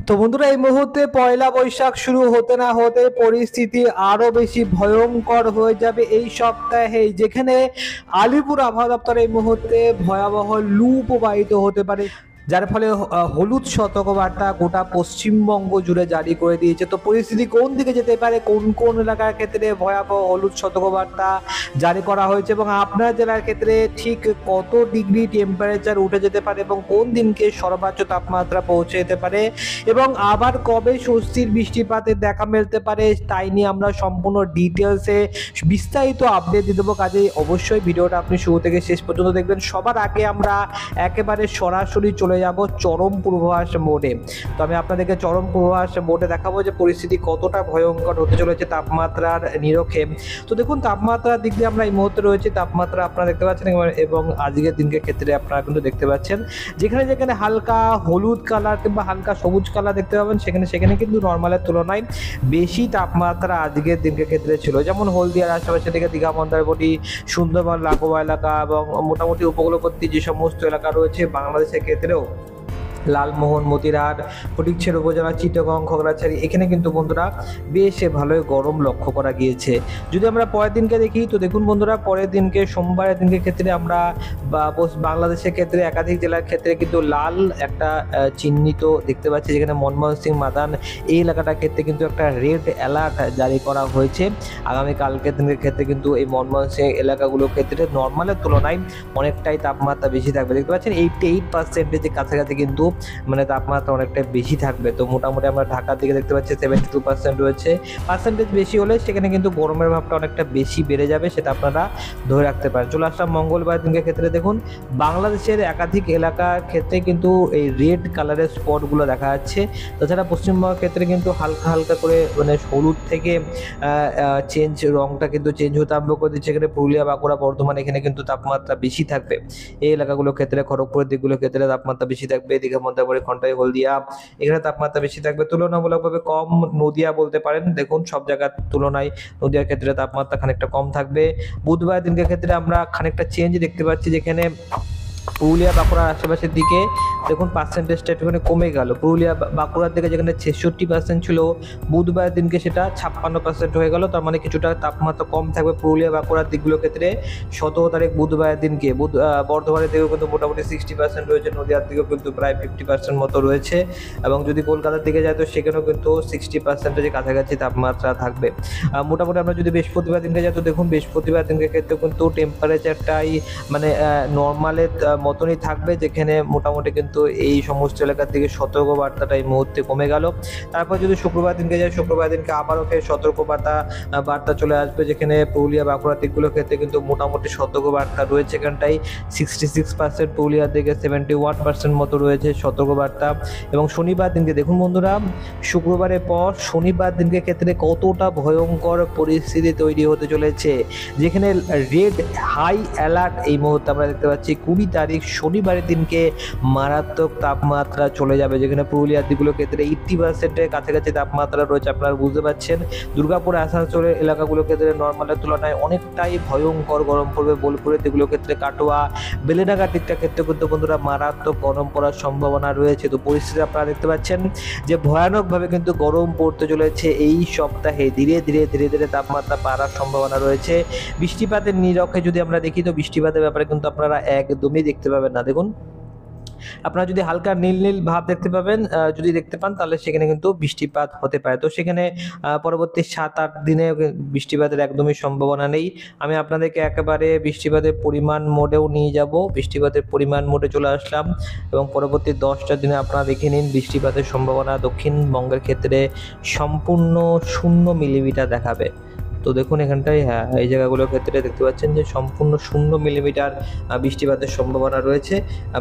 তো বন্ধুরা, এই মুহূর্তে পয়লা বৈশাখ শুরু হতে না হতে পরিস্থিতি আরো বেশি ভয়ঙ্কর হয়ে যাবে এই সপ্তাহে, যেখানে আলিপুর আবহাওয়া দপ্তর এই মুহূর্তে ভয়াবহ লু প্রবাহিত হতে পারে, যার ফলে হলুদ সতর্কবার্তা গোটা পশ্চিমবঙ্গ জুড়ে জারি করে দিয়েছে। তো পরিস্থিতি কোন দিকে যেতে পারে, কোন কোন এলাকার ক্ষেত্রে ভয়াবহ হলুদ সতর্কবার্তা জারি করা হয়েছে এবং আপনার জেলার ক্ষেত্রে ঠিক কত ডিগ্রি টেম্পারেচার উঠে যেতে পারে এবং কোন দিনকে সর্বোচ্চ তাপমাত্রা পৌঁছে যেতে পারে এবং আবার কবে স্বস্তির বৃষ্টিপাতের দেখা মিলতে পারে, তাই নিয়ে আমরা সম্পূর্ণ ডিটেলসে বিস্তারিত আপডেট দিয়ে দেবো। কাজেই অবশ্যই ভিডিওটা আপনি শুরু থেকে শেষ পর্যন্ত দেখবেন। সবার আগে আমরা একেবারে সরাসরি চলে যাব চরম পূর্বাভাস মোডে। তো আমি আপনাদেরকে চরম পূর্বাভাস মোডে দেখাবো যে পরিস্থিতি কতটা ভয়ঙ্কর হতে চলেছে তাপমাত্রার নিরখে। তো দেখুন, তাপমাত্রার দিক দিয়ে আমরা এই মুহূর্তে রয়েছে, তাপমাত্রা আপনারা দেখতে পাচ্ছেন এবং আজকের দিনকের ক্ষেত্রে আপনারা কিন্তু দেখতে পাচ্ছেন যেখানে যেখানে হালকা হলুদ কালার কিংবা হালকা সবুজ কালার দেখতে পাবেন, সেখানে কিন্তু নর্মালের তুলনায় বেশি তাপমাত্রা আজকের দিনকের ক্ষেত্রে ছিল। যেমন হলদিয়ার আশেপাশে থেকে দীঘা, মন্দারমণি, সুন্দরবন, লাগোয়া এলাকা এবং মোটামুটি উপকূলবর্তী যে সমস্ত এলাকা রয়েছে বাংলাদেশের ক্ষেত্রেও লালমোহন, মতিরাট, ফটিকছড়ি উপজেলা, চিটাগং, খাগড়াছড়ি, এখানে কিন্তু বন্ধুরা বেশ ভালোই গরম লক্ষ্য করা গিয়েছে। যদি আমরা পরের দিনকে দেখি, তো দেখুন বন্ধুরা, পরের দিনকে সোমবারের দিনকে ক্ষেত্রে আমরা বাংলাদেশের ক্ষেত্রে একাধিক জেলার ক্ষেত্রে কিন্তু লাল একটা চিহ্নিত দেখতে পাচ্ছি, যেখানে মনমোহন সিং মাদান এই এলাকাটার ক্ষেত্রে কিন্তু একটা রেড অ্যালার্ট জারি করা হয়েছে। আগামী কালকের দিনের ক্ষেত্রে কিন্তু এই মনমোহন সিং এলাকাগুলোর ক্ষেত্রে নর্মালের তুলনায় অনেকটাই তাপমাত্রা বেশি থাকবে। দেখতে পাচ্ছেন 88% কাছাকাছি কিন্তু মানে তাপমাত্রা অনেকটাই বেশি থাকবে। তো মোটামুটি আমরা ঢাকার দিকে দেখতে পাচ্ছি 72% রয়েছে। পার্সেন্টেজ বেশি হলে সেখানে কিন্তু গরমের ভাবটা অনেকটা বেশি বেড়ে যাবে, সেটা আপনারা ধরে রাখতে পারেন। চলে আসলাম মঙ্গলবার দিনের ক্ষেত্রে। দেখুন, বাংলাদেশের একাধিক এলাকার ক্ষেত্রে কিন্তু এই রেড কালারের স্পটগুলো দেখা যাচ্ছে। তাছাড়া পশ্চিমবঙ্গের ক্ষেত্রে কিন্তু হালকা হালকা করে মানে হলুদ থেকে রংটা কিন্তু চেঞ্জ হতে আরম্ভ করে দিচ্ছে। এখানে পুরুলিয়া, বাঁকুড়া, বর্ধমান, এখানে কিন্তু তাপমাত্রা বেশি থাকবে। এই এলাকাগুলোর ক্ষেত্রে খড়গপুরের দিকগুলোর ক্ষেত্রে তাপমাত্রা বেশি থাকবে। দীঘা, মন্দারমণি, খন্টাই, হলদিয়া, এখানে তাপমাত্রা বেশি থাকবে। তুলনামূলকভাবে কম নদিয়া বলতে পারেন। দেখুন, সব জায়গার তুলনায় নদিয়ার ক্ষেত্রে তাপমাত্রা খানিকটা কম থাকবে। বুধবার দিনকের ক্ষেত্রে আমরা খানিকটা চেঞ্জ দেখতে পাচ্ছি, যেখানে পুরুলিয়া, বাঁকুড়ার আশেপাশের দিকে দেখুন পার্সেন্টেজটা একটুখানি কমে গেল। পুরুলিয়া, বাঁকুড়ার দিকে যেখানে 66% ছিল, বুধবার দিনকে সেটা 56% হয়ে গেল। তার মানে কিছুটা তাপমাত্রা কম থাকবে পুরুলিয়া, বাঁকুড়ার দিকগুলোর ক্ষেত্রে। 17 তারিখ বুধবারের দিনকে বর্ধমানের দিকেও কিন্তু মোটামুটি 60% রয়েছে, নদিয়ার দিকেও কিন্তু প্রায় 50% মতো রয়েছে এবং যদি কলকাতার দিকে যায় তো সেখানেও কিন্তু 60%-এর কাছাকাছি তাপমাত্রা থাকবে। মোটামুটি আমরা যদি বৃহস্পতিবার দিনকে যাই তো দেখুন, বৃহস্পতিবার দিনকে ক্ষেত্রে কিন্তু টেম্পারেচারটাই মানে নর্মালের মতনই থাকবে, যেখানে মোটামুটি কিন্তু এই সমস্ত এলাকার দিকে সতর্কবার্তাটা এই মুহূর্তে কমে গেল। তারপর যদি শুক্রবার দিনকে যায়, শুক্রবার দিনকে আবারও বার্তা চলে আসবে, যেখানে পুরুলিয়া, বাঁকুড়ার দিকগুলোর ক্ষেত্রে কিন্তু মোটামুটি সতর্কবার্তা রয়েছে। এখানটাই 66%, পুরুলিয়ার দিকে 71% মতো রয়েছে সতর্কবার্তা। এবং শনিবার দিনকে দেখুন বন্ধুরা, শুক্রবারের পর শনিবার দিনকে ক্ষেত্রে কতটা ভয়ঙ্কর পরিস্থিতি তৈরি হতে চলেছে, যেখানে রেড হাই অ্যালার্ট এই মুহূর্তে আমরা দেখতে পাচ্ছি। 20 তারিখ শনিবারের দিনকে মারাত্মক তাপমাত্রা চলে যাবে, যেখানে পুরুলিয়ার দিকগুলোর ক্ষেত্রে 80%-এর কাছাকাছি তাপমাত্রা রয়েছে। আপনারা বুঝতে পারছেন দুর্গাপুর, আসানসোলের এলাকাগুলোর ক্ষেত্রে নর্মালের তুলনায় অনেকটাই ভয়ঙ্কর গরম পড়বে। বোলপুরের দিকগুলোর ক্ষেত্রে, কাটোয়া, বেলেনাঘাট দিকটার ক্ষেত্রে কিন্তু বন্ধুরা মারাত্মক গরম পড়ার সম্ভাবনা রয়েছে। তো পরিস্থিতি আপনারা দেখতে পাচ্ছেন যে ভয়ানকভাবে কিন্তু গরম পড়তে চলেছে এই সপ্তাহে। ধীরে ধীরে ধীরে ধীরে তাপমাত্রা বাড়ার সম্ভাবনা রয়েছে। বৃষ্টিপাতের নিরক্ষে যদি আমরা দেখি তো বৃষ্টিপাতের ব্যাপারে কিন্তু আপনারা একদমই দেখতে পাবেন না। দেখুন, আপনারা যদি হালকা নীল নীল ভাব দেখতে পাবেন, যদি দেখতে পান তাহলে সেখানে কিন্তু বৃষ্টিপাত হতে পারে। তো সেখানে পরবর্তী 7-8 দিনে বৃষ্টিপাতের একদমই সম্ভাবনা নেই। আমি আপনাদেরকে একেবারে বৃষ্টিপাতের পরিমাণ মোডেও নিয়ে যাব। বৃষ্টিপাতের পরিমাণ মোডে চলে আসলাম এবং পরবর্তী 10টা দিনে আপনারা দেখে নিন বৃষ্টিপাতের সম্ভাবনা দক্ষিণবঙ্গের ক্ষেত্রে সম্পূর্ণ 0 মিলিমিটার দেখাবে। তো দেখুন এখানটায়, হ্যাঁ, এই জায়গাগুলোর ক্ষেত্রে দেখতে পাচ্ছেন যে সম্পূর্ণ 0 মিলিমিটার বৃষ্টিপাতের সম্ভাবনা রয়েছে।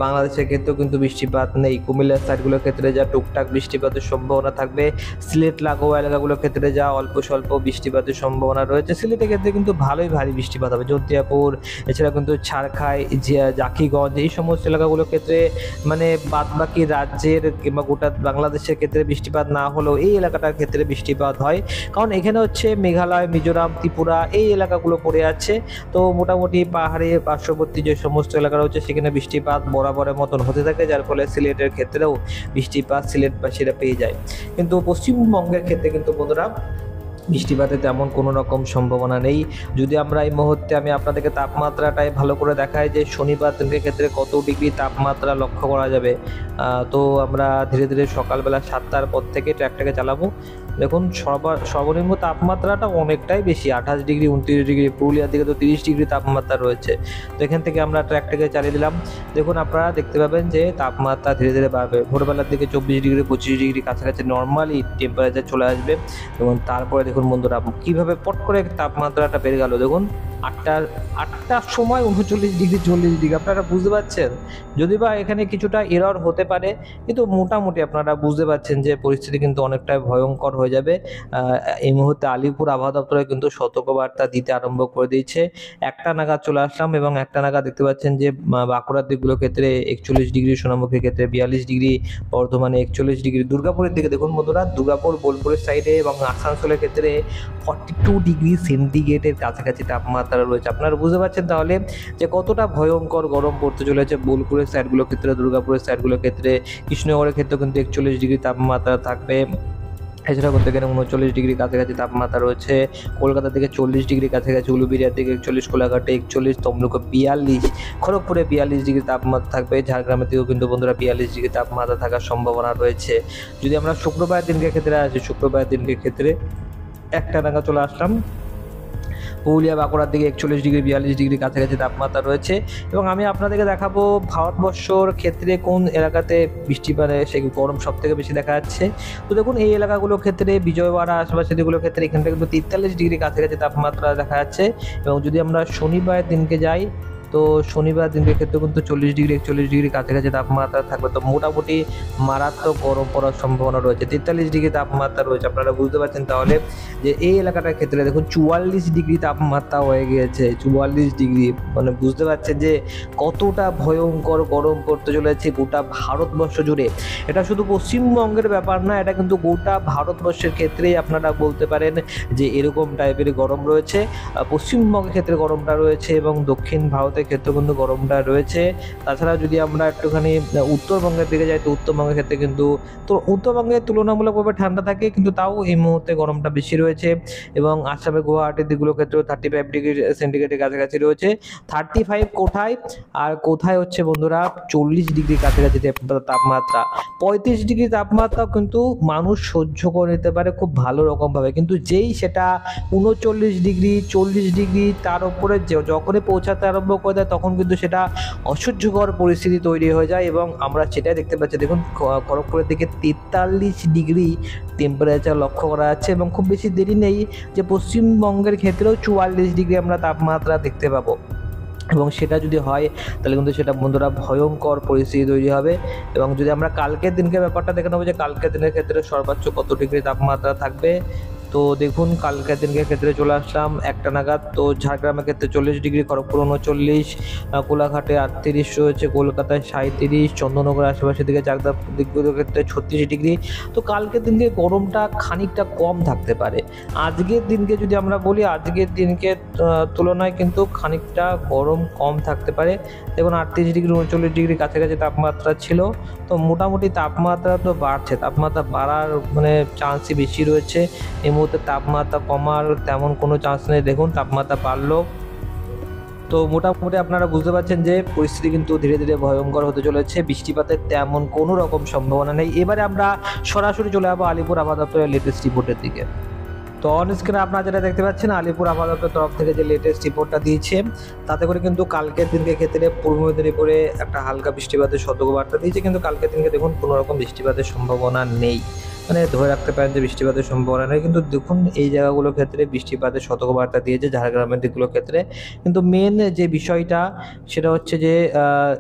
বাংলাদেশের ক্ষেত্রেও কিন্তু বৃষ্টিপাত নেই। কুমিল্লার সাইডগুলোর ক্ষেত্রে যা টুকটাক বৃষ্টিপাতের সম্ভাবনা থাকবে, সিলেট লাগোয়া এলাকাগুলোর ক্ষেত্রে যা অল্প স্বল্প বৃষ্টিপাতের সম্ভাবনা রয়েছে। সিলেটের ক্ষেত্রে কিন্তু ভালোই ভারী বৃষ্টিপাত হবে। জন্তিয়াপুর, এছাড়া কিন্তু ছারখাই, জাকিগঞ্জ, এই সমস্ত এলাকাগুলোর ক্ষেত্রে মানে বাদবাকি রাজ্যের কিংবা গোটা বাংলাদেশের ক্ষেত্রে বৃষ্টিপাত না হলেও এই এলাকাটার ক্ষেত্রে বৃষ্টিপাত হয়, কারণ এখানে হচ্ছে মেঘালয়, মিজোরাম, ত্রিপুরা এই এলাকাগুলো পড়ে আছে। তো মোটামুটি পাহাড়ে পার্শ্ববর্তী যে সমস্ত এলাকা রয়েছে সেখানে বৃষ্টিপাত বরাবরের মতন হতে থাকে, যার ফলে সিলেটের ক্ষেত্রেও বৃষ্টিপাত সিলেটবাসীরা পেয়ে যায়। কিন্তু পশ্চিমবঙ্গের ক্ষেত্রে কিন্তু বন্ধুরা বৃষ্টিপাতের তেমন কোনো রকম সম্ভাবনা নেই। যদি আমরা এই মুহূর্তে আমি আপনাদেরকে তাপমাত্রাটাই ভালো করে দেখাই যে শনিবার দিনের ক্ষেত্রে কত ডিগ্রি তাপমাত্রা লক্ষ্য করা যাবে। তো আমরা ধীরে ধীরে সকালবেলা 7টার পর থেকে ট্র্যাকটাকে চালাবো। দেখুন সর্বনিম্ন তাপমাত্রাটা অনেকটাই বেশি, 28 ডিগ্রি 29 ডিগ্রি, পুরুলিয়ার দিকে তো 30 ডিগ্রি তাপমাত্রা রয়েছে। তো এখান থেকে আমরা ট্র্যাকটাকে চালিয়ে দিলাম। দেখুন আপনারা দেখতে পাবেন যে তাপমাত্রা ধীরে ধীরে বাড়বে, ভোরবেলার দিকে 24 ডিগ্রি 25 ডিগ্রি কাছাকাছি নর্মালি টেম্পারেচার চলে আসবে। এবং তারপরে দেখুন বন্ধুরা কীভাবে পট করে তাপমাত্রাটা বেড়ে গেল। দেখুন আটটার সময় 39 ডিগ্রি 40 ডিগ্রি, আপনারা বুঝতে পারছেন। যদি বা এখানে কিছুটা এরর হতে পারে, কিন্তু মোটামুটি আপনারা বুঝতে পারছেন যে পরিস্থিতি কিন্তু অনেকটাই ভয়ঙ্কর হয়ে যাবে। এই মুহূর্তে আলিপুর আবহাওয়া দপ্তরে কিন্তু সতর্কবার্তা দিতে আরম্ভ করে দিয়েছে। 1টা নাগাদ চলে আসলাম এবং 1টা নাগাদ দেখতে পাচ্ছেন যে বাঁকুড়ার দিকগুলোর ক্ষেত্রে 41 ডিগ্রি, সোনামুখীর ক্ষেত্রে 42 ডিগ্রি, বর্ধমানে 41 ডিগ্রি, দুর্গাপুরের দিকে দেখুন বন্ধুরা, দুর্গাপুর বোলপুরের সাইডে এবং আসানসোলের ক্ষেত্রে 42 ডিগ্রি সেন্টিগ্রেডের কাছাকাছি তাপমাত্রা রয়েছে। আপনারা বুঝতে পারছেন তাহলে যে কতটা ভয়ঙ্কর গরম পড়তে চলেছে। বোলপুরের সাইডগুলোর ক্ষেত্রে, দুর্গাপুরের সাইডগুলোর ক্ষেত্রে, কৃষ্ণনগরের ক্ষেত্রে কিন্তু 41 ডিগ্রি তাপমাত্রা থাকবে। এছাড়া বলতে গেলে 39 ডিগ্রি কাছাকাছি তাপমাত্রা রয়েছে। কলকাতা থেকে 40 ডিগ্রি কাছাকাছি, উলুবেড়িয়ার দিকে 41, কোলাঘাটে 41, তমলুকে 42, খড়গপুরে 42 ডিগ্রি তাপমাত্রা থাকবে। ঝাড়গ্রামের দিকেও কিন্তু বন্ধুরা 42 ডিগ্রি তাপমাত্রা থাকার সম্ভাবনা রয়েছে। যদি আমরা শুক্রবার দিনকে ক্ষেত্রে আসি, শুক্রবার দিনকে ক্ষেত্রে 1টা নাগাদ চলে আসলাম, পুরুলিয়া বাঁকুড়ার দিকে 41 ডিগ্রি 42 ডিগ্রি কাছাকাছি তাপমাত্রা রয়েছে। এবং আমি আপনাদেরকে দেখাবো ভারতবর্ষর ক্ষেত্রে কোন এলাকাতে বৃষ্টিপাতে সেই গরম সব থেকে বেশি দেখা যাচ্ছে। তো দেখুন এই এলাকাগুলোর ক্ষেত্রে বিজয়ওয়াড়া আশেপাশে যেগুলোর ক্ষেত্রে এখানটা কিন্তু 43 ডিগ্রি কাছাকাছি তাপমাত্রা দেখা যাচ্ছে। এবং যদি আমরা শনিবার দিনকে যাই, তো শনিবার দিনের ক্ষেত্রে কিন্তু 40 ডিগ্রি 41 ডিগ্রি কাছাকাছি তাপমাত্রা থাকবে। তো মোটামুটি মারাত্মক গরম পড়ার সম্ভাবনা রয়েছে, 43 ডিগ্রি তাপমাত্রা রয়েছে। আপনারা বুঝতে পারছেন তাহলে যে এই এলাকাটার ক্ষেত্রে দেখুন 44 ডিগ্রি তাপমাত্রা হয়ে গিয়েছে, 44 ডিগ্রি। মানে বুঝতে পারছেন যে কতটা ভয়ঙ্কর গরম পড়তে চলেছে গোটা ভারতবর্ষ জুড়ে। এটা শুধু পশ্চিমবঙ্গের ব্যাপার না, এটা কিন্তু গোটা ভারতবর্ষের ক্ষেত্রেই আপনারা বলতে পারেন যে এরকম টাইপের গরম রয়েছে। পশ্চিমবঙ্গের ক্ষেত্রে গরমটা রয়েছে এবং দক্ষিণ ভারতের ক্ষেত্রে কিন্তু গরমটা রয়েছে। তাছাড়া যদি আমরা একটুখানি উত্তরবঙ্গের দিকে যাই, তো উত্তরবঙ্গের ক্ষেত্রে কিন্তু উত্তরবঙ্গে তুলনামূলকভাবে ঠান্ডা থাকে, কিন্তু তাও এই মুহূর্তে গরমটা বেশি রয়েছে। এবং আসামে গুয়াহাটির দিকগুলোর ক্ষেত্রেও 35 ডিগ্রি সেন্টিগ্রেডের কাছাকাছি রয়েছে। 35 কোথায়, আর কোথায় হচ্ছে বন্ধুরা 40 ডিগ্রি কাছাকাছি তাপমাত্রা। 35 ডিগ্রি তাপমাত্রাও কিন্তু মানুষ সহ্য করে নিতে পারে খুব ভালো রকমভাবে, কিন্তু যেই সেটা 39 ডিগ্রি 40 ডিগ্রি তার উপরে যখনই পৌঁছাতে আরম্ভ করে দেয়, তখন কিন্তু সেটা অসহ্যকর পরিস্থিতি তৈরি হয়ে যায়। এবং আমরা সেটাই দেখতে পাচ্ছি। দেখুন খড়গপুরের দিকে 43 ডিগ্রি টেম্পারেচার লক্ষ্য করা যাচ্ছে এবং খুব বেশি দেরি নেই যে পশ্চিমবঙ্গের ক্ষেত্রেও 44 ডিগ্রি আমরা তাপমাত্রা দেখতে পাবো। এবং সেটা যদি হয় তাহলে কিন্তু সেটা বন্ধুরা ভয়ঙ্কর পরিস্থিতি তৈরি হবে। এবং যদি আমরা কালকের দিনকে ব্যাপারটা দেখে নেবো যে কালকের দিনের ক্ষেত্রে সর্বোচ্চ কত ডিগ্রি তাপমাত্রা থাকবে। তো দেখুন কালকের দিনকে ক্ষেত্রে চলে আসলাম 1টা নাগাদ। তো ঝাড়গ্রামের ক্ষেত্রে 40 ডিগ্রি, খড়গপুর 39, কোলাঘাটে 38 রয়েছে, কলকাতায় 37, চন্দননগরের আশেপাশের দিকে চাকদার দিকগুলোর ক্ষেত্রে 36 ডিগ্রি। তো কালকের দিনকে গরমটা খানিকটা কম থাকতে পারে। আজকের দিনকে যদি আমরা বলি, আজকের দিনকে তুলনায় কিন্তু খানিকটা গরম কম থাকতে পারে। দেখুন 38 ডিগ্রি 39 ডিগ্রি কাছাকাছি তাপমাত্রা ছিল। তো মোটামুটি তাপমাত্রা তো বাড়ছে, তাপমাত্রা বাড়ার মানে চান্সই বেশি রয়েছে। এই মুহূর্তে তাপমাত্রা কমার তেমন কোনো চান্স নেই। দেখুন তাপমাত্রা বাড়লো। তো মোটামুটি আপনারা বুঝতে পারছেন যে পরিস্থিতি কিন্তু ধীরে ধীরে ভয়ঙ্কর হতে চলেছে। বৃষ্টিপাতের তেমন কোনো রকম সম্ভাবনা নেই। এবারে আমরা সরাসরি চলে যাবো আলিপুর আবহাওয়া দপ্তরের লেটেস্ট রিপোর্টের দিকে। তো অন স্ক্রিনে আপনারা যেটা দেখতে পাচ্ছেন, আলিপুর আবহাওয়া দপ্তরের তরফ থেকে যে লেটেস্ট রিপোর্টটা দিয়েছে, তাতে করে কিন্তু কালকের দিনকে ক্ষেত্রে পূর্ব মেদিনীপুরে একটা হালকা বৃষ্টিপাতের সতর্কবার্তা দিয়েছে, কিন্তু কালকের দিনকে দেখুন কোনো রকম বৃষ্টিপাতের সম্ভাবনা নেই। মানে ধরে রাখতে পারেন যে বৃষ্টিপাতের সম্ভাবনা নেই, কিন্তু দেখুন এই জায়গাগুলোর ক্ষেত্রে বৃষ্টিপাতের সতর্কবার্তা দিয়েছে ঝাড়গ্রামের দিকগুলোর ক্ষেত্রে। কিন্তু মেন যে বিষয়টা সেটা হচ্ছে যে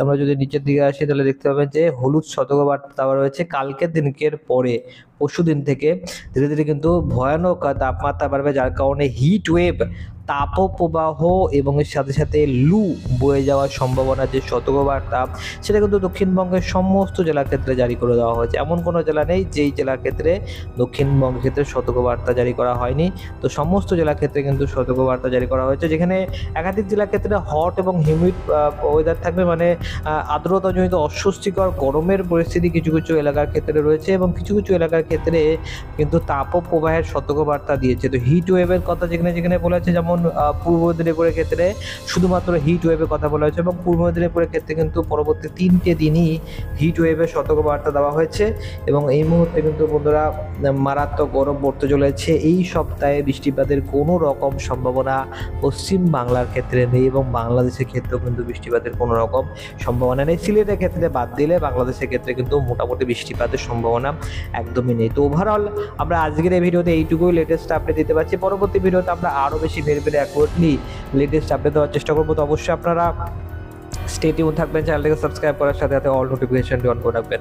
আমরা যদি নিচের দিকে আসি তাহলে দেখতে পাবেন যে হলুদ সতর্কবার্তা দেওয়া রয়েছে। কালকের দিনকের পরে পরশু দিন থেকে ধীরে ধীরে কিন্তু ভয়ানক তাপমাত্রা বাড়বে, যার কারণে হিট ওয়েভ তাপপ্রবাহ এবং এর সাথে সাথে লু বয়ে যাওয়ার সম্ভাবনা যে সতর্কবার্তা, সেটা কিন্তু দক্ষিণবঙ্গের সমস্ত জেলার ক্ষেত্রে জারি করে দেওয়া হয়েছে। এমন কোনো জেলা নেই যেই জেলার ক্ষেত্রে দক্ষিণবঙ্গের ক্ষেত্রে সতর্কবার্তা জারি করা হয়নি। তো সমস্ত জেলার ক্ষেত্রে কিন্তু সতর্কবার্তা জারি করা হয়েছে, যেখানে একাধিক জেলার ক্ষেত্রে হট এবং হিউমিড ওয়েদার থাকবে, মানে আর্দ্রতাজনিত অস্বস্তিকর গরমের পরিস্থিতি কিছু কিছু এলাকার ক্ষেত্রে রয়েছে, এবং কিছু কিছু এলাকার ক্ষেত্রে কিন্তু তাপপ্রবাহের সতর্কবার্তা দিয়েছে। তো হিট ওয়েভের কথা যেখানে যেখানে বলেছে, যেমন পূর্ব মেদিনীপুরের ক্ষেত্রে শুধুমাত্র হিট ওয়েভের কথা বলা হয়েছে, এবং পূর্ব মেদিনীপুরের ক্ষেত্রে কিন্তু পরবর্তী 3টে দিনই হিট ওয়েভের সতর্কবার্তা দেওয়া হয়েছে। এবং এই মুহূর্তে কিন্তু বন্ধুরা মারাত্মক গরম পড়তে চলেছে। এই সপ্তাহে বৃষ্টিপাতের কোনো রকম সম্ভাবনা পশ্চিম বাংলার ক্ষেত্রে নেই, এবং বাংলাদেশের ক্ষেত্রেও কিন্তু বৃষ্টিপাতের কোনো রকম সম্ভাবনা নেই। সিলেটের ক্ষেত্রে বাদ দিলে বাংলাদেশের ক্ষেত্রে কিন্তু মোটামুটি বৃষ্টিপাতের সম্ভাবনা একদমই নেই। তো ওভারঅল আমরা আজকের এই ভিডিওতে এইটুকুই লেটেস্ট আপডেট দিতে পারছি। পরবর্তী ভিডিওতে আমরা আরও বেশি বের অ্যাকুরেটলি লেটেস্ট আপডেট দেওয়ার চেষ্টা করবো। তো অবশ্যই আপনারা স্টে টিউন থাকবেন, চ্যানেলটাকে সাবস্ক্রাইব করার সাথে সাথে অল নোটিফিকেশনটি অন করে রাখবেন।